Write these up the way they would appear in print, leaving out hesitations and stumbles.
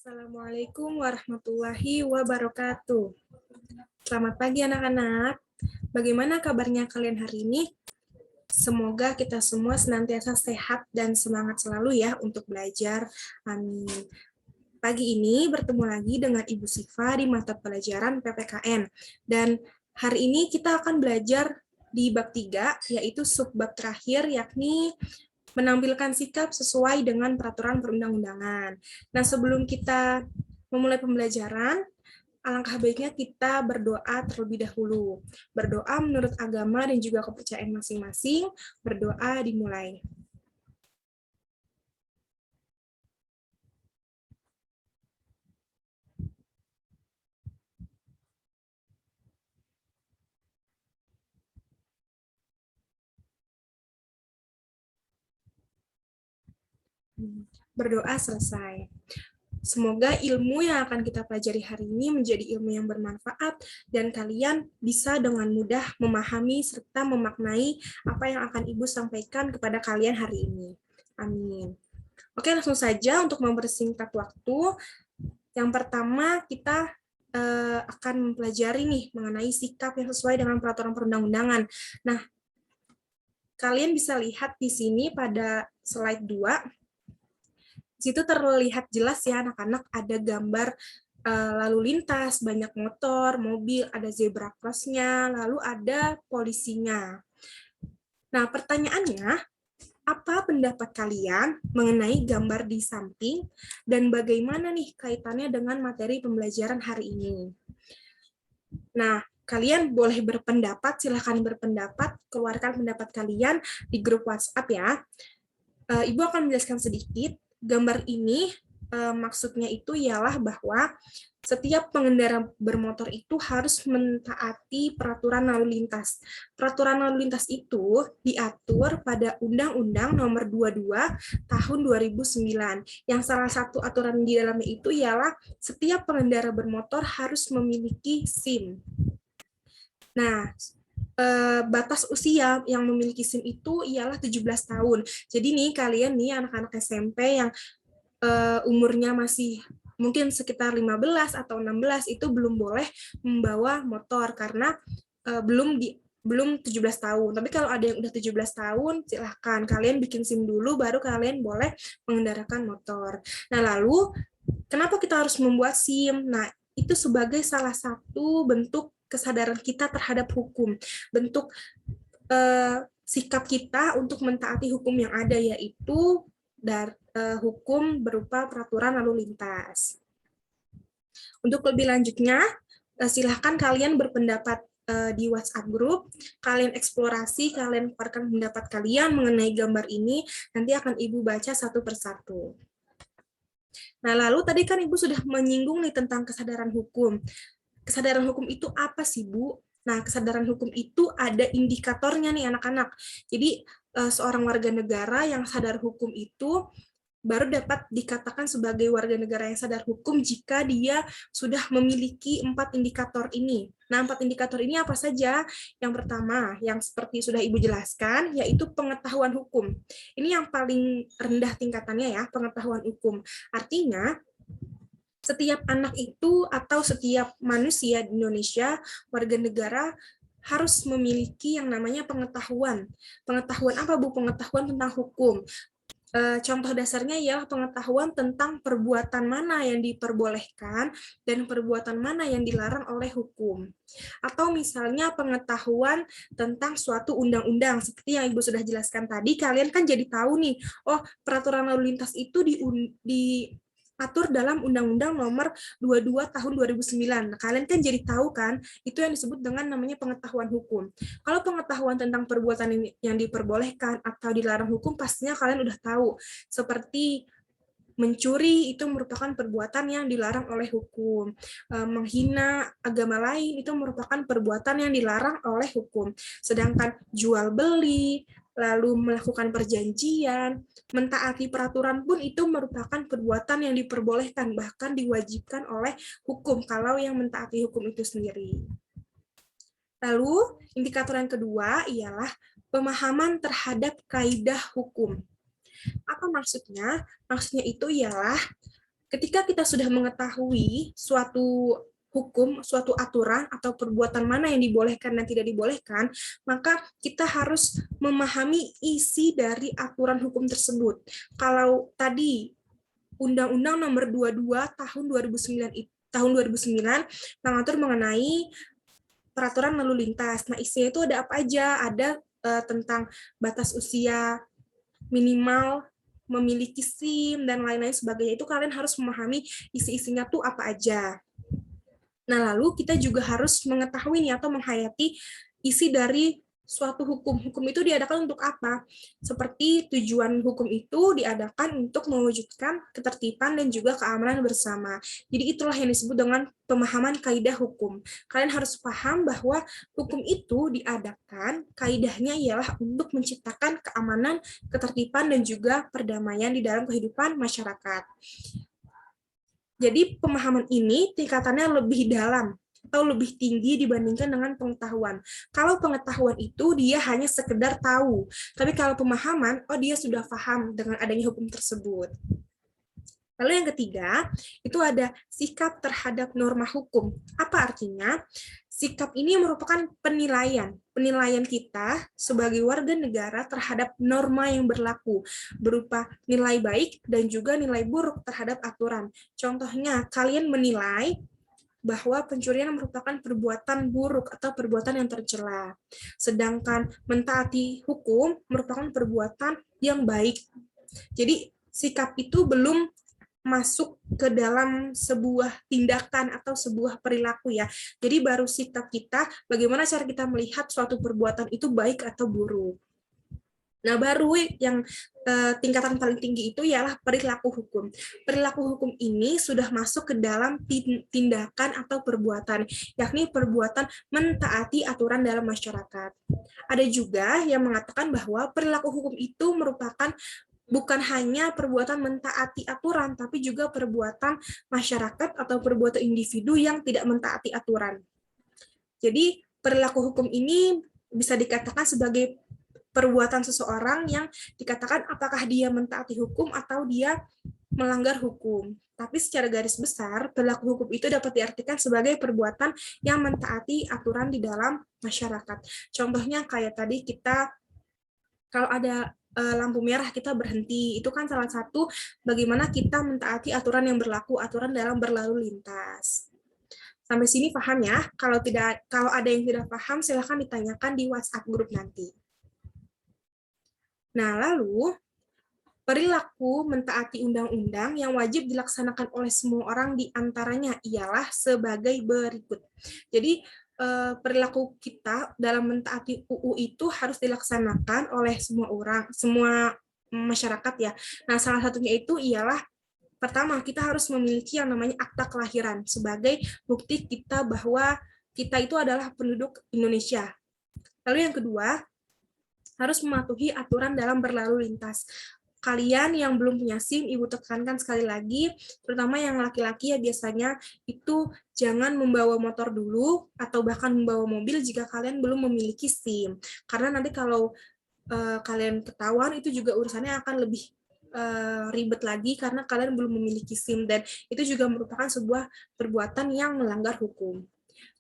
Assalamualaikum warahmatullahi wabarakatuh. Selamat pagi anak-anak. Bagaimana kabarnya kalian hari ini? Semoga kita semua senantiasa sehat dan semangat selalu ya untuk belajar. Amin. Pagi ini bertemu lagi dengan Ibu Siva di mata pelajaran PPKN. Dan hari ini kita akan belajar di bab 3, yaitu subbab terakhir, yakni menampilkan sikap sesuai dengan peraturan perundang-undangan. Nah, sebelum kita memulai pembelajaran, alangkah baiknya kita berdoa terlebih dahulu. Berdoa menurut agama dan juga kepercayaan masing-masing. Berdoa dimulai. Berdoa selesai. Semoga ilmu yang akan kita pelajari hari ini menjadi ilmu yang bermanfaat dan kalian bisa dengan mudah memahami serta memaknai apa yang akan Ibu sampaikan kepada kalian hari ini. Amin. Oke, langsung saja untuk mempersingkat waktu. Yang pertama, kita akan mempelajari nih mengenai sikap yang sesuai dengan peraturan perundang-undangan. Nah, kalian bisa lihat di sini pada slide 2, di situ terlihat jelas ya anak-anak, ada gambar lalu lintas, banyak motor, mobil, ada zebra cross-nya, lalu ada polisinya. Nah, pertanyaannya, apa pendapat kalian mengenai gambar di samping dan bagaimana nih kaitannya dengan materi pembelajaran hari ini? Nah, kalian boleh berpendapat, silahkan berpendapat, keluarkan pendapat kalian di grup WhatsApp ya. Ibu akan menjelaskan sedikit. Gambar ini maksudnya itu ialah bahwa setiap pengendara bermotor itu harus mentaati peraturan lalu lintas. Peraturan lalu lintas itu diatur pada Undang-Undang Nomor 22 Tahun 2009. Yang salah satu aturan di dalamnya itu ialah setiap pengendara bermotor harus memiliki SIM. Nah, batas usia yang memiliki SIM itu ialah 17 tahun. Jadi nih kalian nih anak-anak SMP yang umurnya masih mungkin sekitar 15 atau 16 itu belum boleh membawa motor karena belum 17 tahun. Tapi kalau ada yang udah 17 tahun, silahkan kalian bikin SIM dulu baru kalian boleh mengendarakan motor. Nah, lalu kenapa kita harus membuat SIM? Nah, itu sebagai salah satu bentuk kesadaran kita terhadap hukum, bentuk sikap kita untuk mentaati hukum yang ada, yaitu hukum berupa peraturan lalu lintas. Untuk lebih lanjutnya, silahkan kalian berpendapat di WhatsApp group, kalian eksplorasi, kalian keluarkan pendapat kalian mengenai gambar ini, nanti akan Ibu baca satu persatu. Nah, lalu tadi kan Ibu sudah menyinggung nih tentang kesadaran hukum. Kesadaran hukum itu apa sih, Bu? Nah, kesadaran hukum itu ada indikatornya nih anak-anak. Jadi, seorang warga negara yang sadar hukum itu baru dapat dikatakan sebagai warga negara yang sadar hukum jika dia sudah memiliki 4 indikator ini. Nah, 4 indikator ini apa saja? Yang pertama, yang seperti sudah Ibu jelaskan, yaitu pengetahuan hukum. Ini yang paling rendah tingkatannya ya, pengetahuan hukum. Artinya, setiap anak itu atau setiap manusia di Indonesia, warga negara, harus memiliki yang namanya pengetahuan. Pengetahuan apa, Bu? Pengetahuan tentang hukum. Contoh dasarnya ialah pengetahuan tentang perbuatan mana yang diperbolehkan dan perbuatan mana yang dilarang oleh hukum. Atau misalnya pengetahuan tentang suatu undang-undang, seperti yang Ibu sudah jelaskan tadi, kalian kan jadi tahu nih, oh peraturan lalu lintas itu diatur dalam Undang-Undang Nomor 22 Tahun 2009. Nah, kalian kan jadi tahu kan, itu yang disebut dengan namanya pengetahuan hukum. Kalau pengetahuan tentang perbuatan yang diperbolehkan atau dilarang hukum, pastinya kalian udah tahu. Seperti mencuri itu merupakan perbuatan yang dilarang oleh hukum. Menghina agama lain itu merupakan perbuatan yang dilarang oleh hukum. Sedangkan jual beli, lalu melakukan perjanjian, mentaati peraturan pun itu merupakan perbuatan yang diperbolehkan, bahkan diwajibkan oleh hukum kalau yang mentaati hukum itu sendiri. Lalu, indikator yang kedua ialah pemahaman terhadap kaidah hukum. Apa maksudnya? Maksudnya itu ialah Ketika kita sudah mengetahui suatu hukum, suatu aturan atau perbuatan mana yang dibolehkan dan tidak dibolehkan, maka kita harus memahami isi dari aturan hukum tersebut. Kalau tadi Undang-Undang Nomor 22 tahun 2009 mengatur mengenai peraturan lalu lintas. Nah, isinya itu ada apa aja? Ada tentang batas usia minimal memiliki SIM dan lain-lain sebagainya. Itu kalian harus memahami isi-isinya tuh apa aja. Nah, lalu kita juga harus mengetahui nih atau menghayati isi dari suatu hukum. Hukum itu diadakan untuk apa? Seperti tujuan hukum itu diadakan untuk mewujudkan ketertiban dan juga keamanan bersama. Jadi itulah yang disebut dengan pemahaman kaidah hukum. Kalian harus paham bahwa hukum itu diadakan, kaidahnya ialah untuk menciptakan keamanan, ketertiban, dan juga perdamaian di dalam kehidupan masyarakat. Jadi pemahaman ini tingkatannya lebih dalam atau lebih tinggi dibandingkan dengan pengetahuan. Kalau pengetahuan itu dia hanya sekedar tahu, tapi kalau pemahaman, oh dia sudah paham dengan adanya hukum tersebut. Lalu yang ketiga, itu ada sikap terhadap norma hukum. Apa artinya? Sikap ini merupakan penilaian kita sebagai warga negara terhadap norma yang berlaku, berupa nilai baik dan juga nilai buruk terhadap aturan. Contohnya, kalian menilai bahwa pencurian merupakan perbuatan buruk atau perbuatan yang tercela. Sedangkan mentaati hukum merupakan perbuatan yang baik. Jadi, sikap itu belum masuk ke dalam sebuah tindakan atau sebuah perilaku ya. Jadi baru sikap kita, bagaimana cara kita melihat suatu perbuatan itu baik atau buruk. Nah, baru yang tingkatan paling tinggi itu ialah perilaku hukum. Perilaku hukum ini sudah masuk ke dalam tindakan atau perbuatan, yakni perbuatan mentaati aturan dalam masyarakat. Ada juga yang mengatakan bahwa perilaku hukum itu merupakan bukan hanya perbuatan mentaati aturan, tapi juga perbuatan masyarakat atau perbuatan individu yang tidak mentaati aturan. Jadi, perilaku hukum ini bisa dikatakan sebagai perbuatan seseorang yang dikatakan apakah dia mentaati hukum atau dia melanggar hukum. Tapi secara garis besar, perilaku hukum itu dapat diartikan sebagai perbuatan yang mentaati aturan di dalam masyarakat. Contohnya kayak tadi kita, kalau ada lampu merah kita berhenti, itu kan salah satu bagaimana kita mentaati aturan yang berlaku, aturan dalam berlalu lintas. Sampai sini paham ya? Kalau ada yang tidak paham, silakan ditanyakan di WhatsApp grup nanti. Nah, lalu perilaku mentaati undang-undang yang wajib dilaksanakan oleh semua orang diantaranya ialah sebagai berikut. Jadi perilaku kita dalam mentaati UU itu harus dilaksanakan oleh semua orang, semua masyarakat ya. Nah, salah satunya itu ialah pertama, kita harus memiliki yang namanya akta kelahiran sebagai bukti kita bahwa kita itu adalah penduduk Indonesia. Lalu yang kedua, harus mematuhi aturan dalam berlalu lintas. Kalian yang belum punya SIM, Ibu tekankan sekali lagi, terutama yang laki-laki ya biasanya, itu jangan membawa motor dulu, atau bahkan membawa mobil jika kalian belum memiliki SIM. Karena nanti kalau kalian ketahuan, itu juga urusannya akan lebih ribet lagi, karena kalian belum memiliki SIM, dan itu juga merupakan sebuah perbuatan yang melanggar hukum.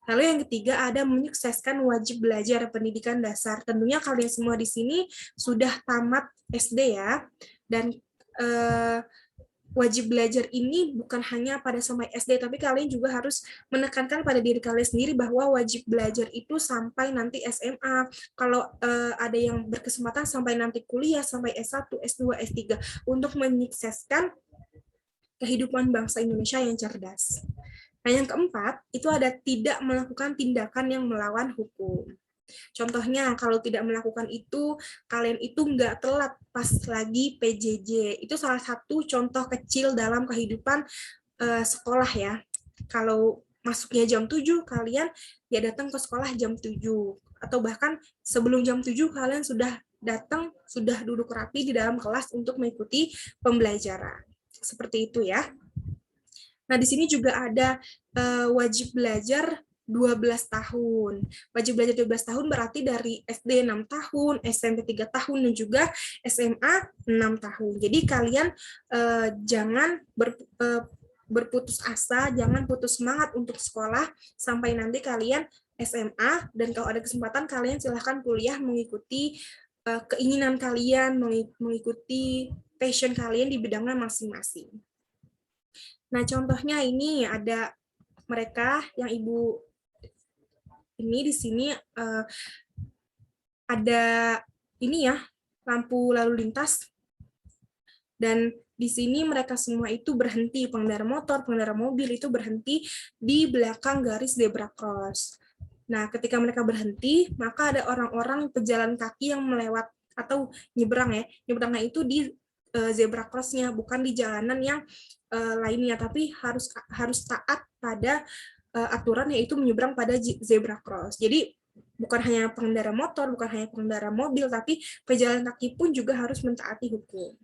Lalu yang ketiga ada menyukseskan wajib belajar pendidikan dasar. Tentunya kalian semua di sini sudah tamat SD ya, dan wajib belajar ini bukan hanya pada sampai SD, tapi kalian juga harus menekankan pada diri kalian sendiri bahwa wajib belajar itu sampai nanti SMA. Kalau ada yang berkesempatan sampai nanti kuliah, sampai S1, S2, S3, untuk menyukseskan kehidupan bangsa Indonesia yang cerdas. Nah, yang keempat, itu ada tidak melakukan tindakan yang melawan hukum. Contohnya, kalau tidak melakukan itu, kalian itu nggak telat pas lagi PJJ. Itu salah satu contoh kecil dalam kehidupan sekolah ya. Kalau masuknya jam 7, kalian ya datang ke sekolah jam 7. Atau bahkan sebelum jam 7, kalian sudah datang, sudah duduk rapi di dalam kelas untuk mengikuti pembelajaran. Seperti itu ya. Nah, di sini juga ada wajib belajar 12 tahun. Wajib belajar 12 tahun berarti dari SD 6 tahun, SMP 3 tahun, dan juga SMA 6 tahun. Jadi kalian jangan berputus asa, jangan putus semangat untuk sekolah sampai nanti kalian SMA, dan kalau ada kesempatan kalian silahkan kuliah mengikuti keinginan kalian, mengikuti passion kalian di bidangnya masing-masing. Nah, contohnya ini ada mereka yang Ibu ini di sini ada ini ya, lampu lalu lintas, dan di sini mereka semua itu berhenti, pengendara motor, pengendara mobil itu berhenti di belakang garis zebra cross. Nah, ketika mereka berhenti, maka ada orang-orang pejalan kaki yang melewat atau nyebrang ya, nyebrangnya itu di zebra cross-nya, bukan di jalanan yang lainnya, tapi harus taat pada aturan, yaitu menyeberang pada zebra cross. Jadi bukan hanya pengendara motor, bukan hanya pengendara mobil, tapi pejalan kaki pun juga harus mentaati hukum.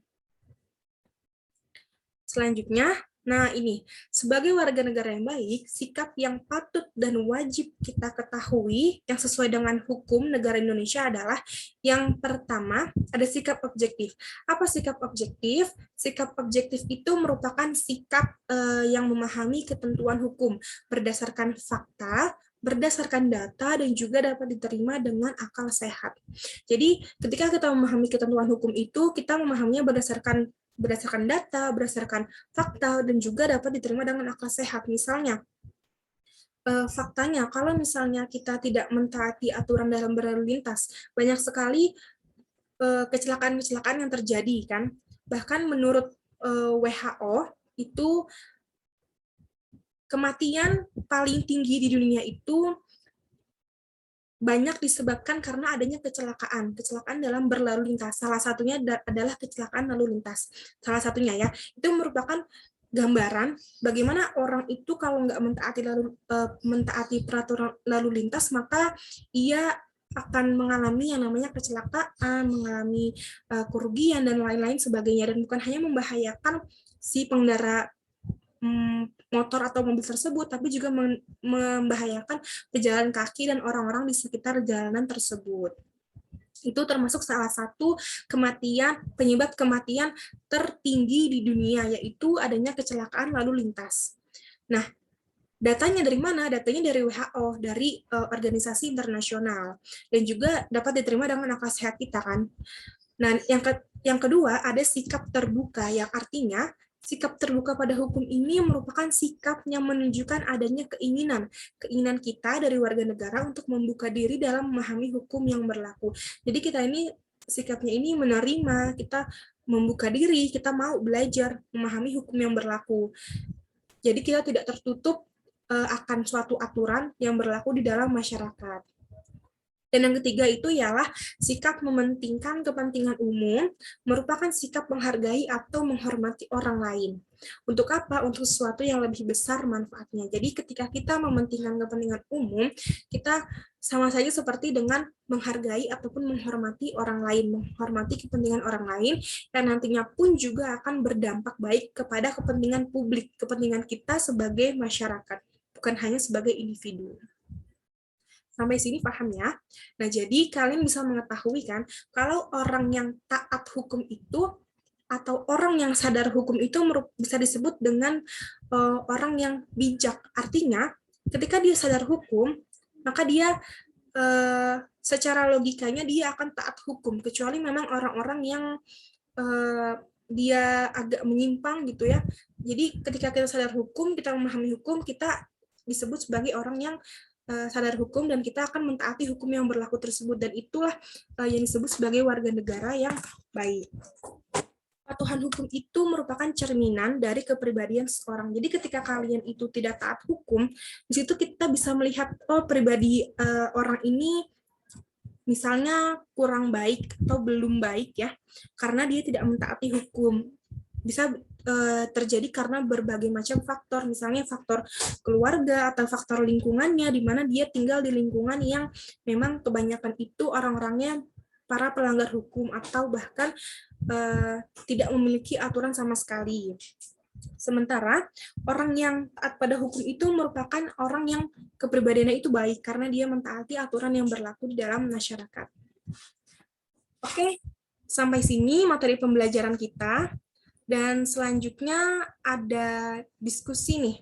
Selanjutnya, nah ini, sebagai warga negara yang baik, sikap yang patut dan wajib kita ketahui yang sesuai dengan hukum negara Indonesia adalah yang pertama, ada sikap objektif. Apa sikap objektif? Sikap objektif itu merupakan sikap yang memahami ketentuan hukum berdasarkan fakta, berdasarkan data, dan juga dapat diterima dengan akal sehat. Jadi, ketika kita memahami ketentuan hukum itu, kita memahaminya berdasarkan data, berdasarkan fakta, dan juga dapat diterima dengan akal sehat. Misalnya, faktanya, kalau misalnya kita tidak mentaati aturan dalam berlalu lintas, banyak sekali kecelakaan-kecelakaan yang terjadi, kan? Bahkan menurut WHO, itu kematian paling tinggi di dunia itu banyak disebabkan karena adanya kecelakaan dalam berlalu lintas. Salah satunya adalah kecelakaan lalu lintas. Salah satunya ya, itu merupakan gambaran bagaimana orang itu kalau nggak mentaati peraturan lalu lintas, maka ia akan mengalami yang namanya kecelakaan, mengalami kerugian dan lain-lain sebagainya, dan bukan hanya membahayakan si pengendara motor atau mobil tersebut, tapi juga membahayakan pejalan kaki dan orang-orang di sekitar jalanan tersebut. Itu termasuk salah satu penyebab kematian tertinggi di dunia, yaitu adanya kecelakaan lalu lintas. Nah, datanya dari mana? Datanya dari WHO, dari organisasi internasional, dan juga dapat diterima dengan akal sehat kita, kan. Nah, yang kedua, ada sikap terbuka, yang artinya sikap terbuka pada hukum ini merupakan sikap yang menunjukkan adanya keinginan kita dari warga negara untuk membuka diri dalam memahami hukum yang berlaku. Jadi kita ini sikapnya ini menerima, kita membuka diri, kita mau belajar memahami hukum yang berlaku. Jadi kita tidak tertutup akan suatu aturan yang berlaku di dalam masyarakat. Dan yang ketiga itu ialah sikap mementingkan kepentingan umum, merupakan sikap menghargai atau menghormati orang lain. Untuk apa? Untuk sesuatu yang lebih besar manfaatnya. Jadi ketika kita mementingkan kepentingan umum, kita sama saja seperti dengan menghargai ataupun menghormati orang lain, menghormati kepentingan orang lain, dan nantinya pun juga akan berdampak baik kepada kepentingan publik, kepentingan kita sebagai masyarakat, bukan hanya sebagai individu. Sampai sini paham ya? Nah, jadi kalian bisa mengetahui kan, kalau orang yang taat hukum itu, atau orang yang sadar hukum itu bisa disebut dengan orang yang bijak. Artinya, ketika dia sadar hukum, maka dia secara logikanya dia akan taat hukum, kecuali memang orang-orang yang dia agak menyimpang gitu ya. Jadi ketika kita sadar hukum, kita memahami hukum, kita disebut sebagai orang yang sadar hukum, dan kita akan mentaati hukum yang berlaku tersebut, dan itulah yang disebut sebagai warga negara yang baik. Patuhan hukum itu merupakan cerminan dari kepribadian seseorang. Jadi ketika kalian itu tidak taat hukum, di situ kita bisa melihat pribadi orang ini misalnya kurang baik atau belum baik ya, karena dia tidak mentaati hukum. Bisa terjadi karena berbagai macam faktor, misalnya faktor keluarga atau faktor lingkungannya, di mana dia tinggal di lingkungan yang memang kebanyakan itu orang-orangnya para pelanggar hukum atau bahkan tidak memiliki aturan sama sekali. Sementara orang yang taat pada hukum itu merupakan orang yang kepribadiannya itu baik karena dia mentaati aturan yang berlaku di dalam masyarakat. Oke, sampai sini materi pembelajaran kita. Dan selanjutnya ada diskusi nih.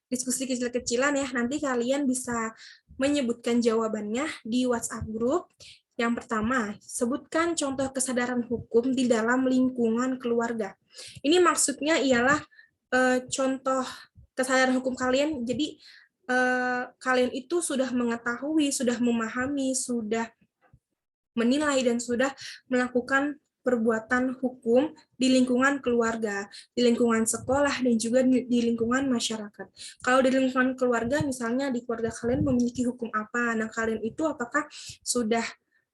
Diskusi kecil-kecilan ya. Nanti kalian bisa menyebutkan jawabannya di WhatsApp group. Yang pertama, sebutkan contoh kesadaran hukum di dalam lingkungan keluarga. Ini maksudnya ialah contoh kesadaran hukum kalian. Jadi kalian itu sudah mengetahui, sudah memahami, sudah menilai dan sudah melakukan perbuatan hukum di lingkungan keluarga, di lingkungan sekolah, dan juga di lingkungan masyarakat. Kalau di lingkungan keluarga, misalnya di keluarga kalian memiliki hukum apa, nah kalian itu apakah sudah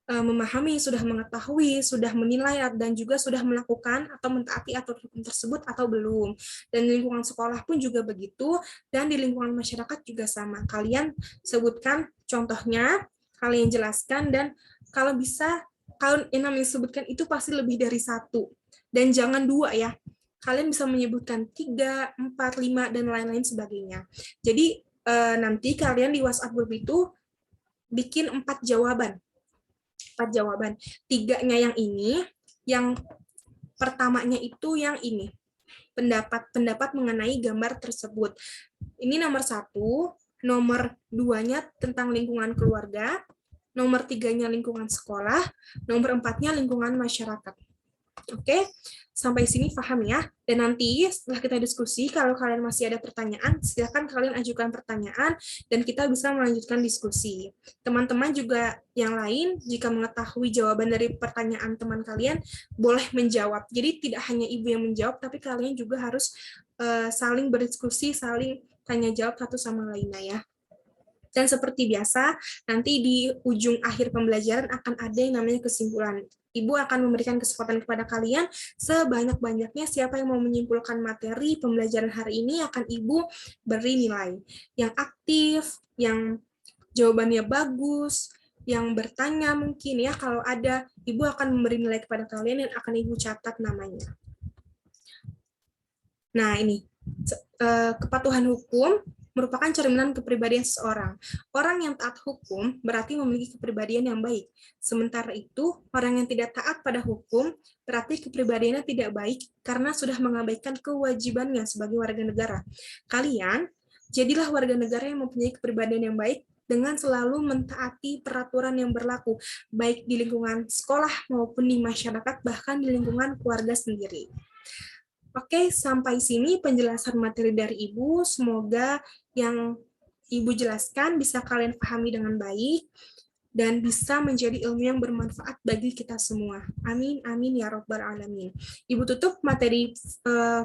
memahami, sudah mengetahui, sudah menilai, dan juga sudah melakukan atau mentaati aturan hukum tersebut atau belum. Dan di lingkungan sekolah pun juga begitu, dan di lingkungan masyarakat juga sama. Kalian sebutkan contohnya, kalian jelaskan, dan kalau bisa, kalau yang namanya sebutkan itu pasti lebih dari satu. Dan jangan dua ya. Kalian bisa menyebutkan 3, 4, 5, dan lain-lain sebagainya. Jadi nanti kalian di WhatsApp group itu bikin 4 jawaban. 4 jawaban. 3-nya yang ini, yang pertamanya itu yang ini. Pendapat mengenai gambar tersebut. Ini nomor 1, nomor 2-nya tentang lingkungan keluarga, nomor 3-nya lingkungan sekolah, nomor 4-nya lingkungan masyarakat. Oke, sampai sini paham ya. Dan nanti setelah kita diskusi, kalau kalian masih ada pertanyaan, silakan kalian ajukan pertanyaan dan kita bisa melanjutkan diskusi. Teman-teman juga yang lain, jika mengetahui jawaban dari pertanyaan teman kalian, boleh menjawab. Jadi tidak hanya ibu yang menjawab, tapi kalian juga harus saling berdiskusi, saling tanya jawab satu sama lainnya ya. Dan seperti biasa, nanti di ujung akhir pembelajaran akan ada yang namanya kesimpulan. Ibu akan memberikan kesempatan kepada kalian sebanyak-banyaknya siapa yang mau menyimpulkan materi pembelajaran hari ini akan Ibu beri nilai. Yang aktif, yang jawabannya bagus, yang bertanya mungkin ya, kalau ada, Ibu akan memberi nilai kepada kalian dan akan Ibu catat namanya. Nah, ini kepatuhan hukum merupakan cerminan kepribadian seseorang. Orang yang taat hukum berarti memiliki kepribadian yang baik. Sementara itu, orang yang tidak taat pada hukum berarti kepribadiannya tidak baik karena sudah mengabaikan kewajibannya sebagai warga negara. Kalian, jadilah warga negara yang mempunyai kepribadian yang baik dengan selalu mentaati peraturan yang berlaku, baik di lingkungan sekolah maupun di masyarakat, bahkan di lingkungan keluarga sendiri. Oke, sampai sini penjelasan materi dari Ibu. Semoga yang Ibu jelaskan bisa kalian pahami dengan baik dan bisa menjadi ilmu yang bermanfaat bagi kita semua. Amin, amin, ya Rabbal Alamin. Ibu tutup materi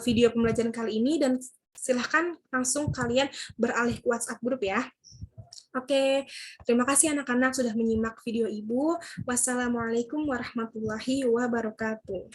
video pembelajaran kali ini dan silahkan langsung kalian beralih ke WhatsApp group ya. Oke, terima kasih anak-anak sudah menyimak video Ibu. Wassalamualaikum warahmatullahi wabarakatuh.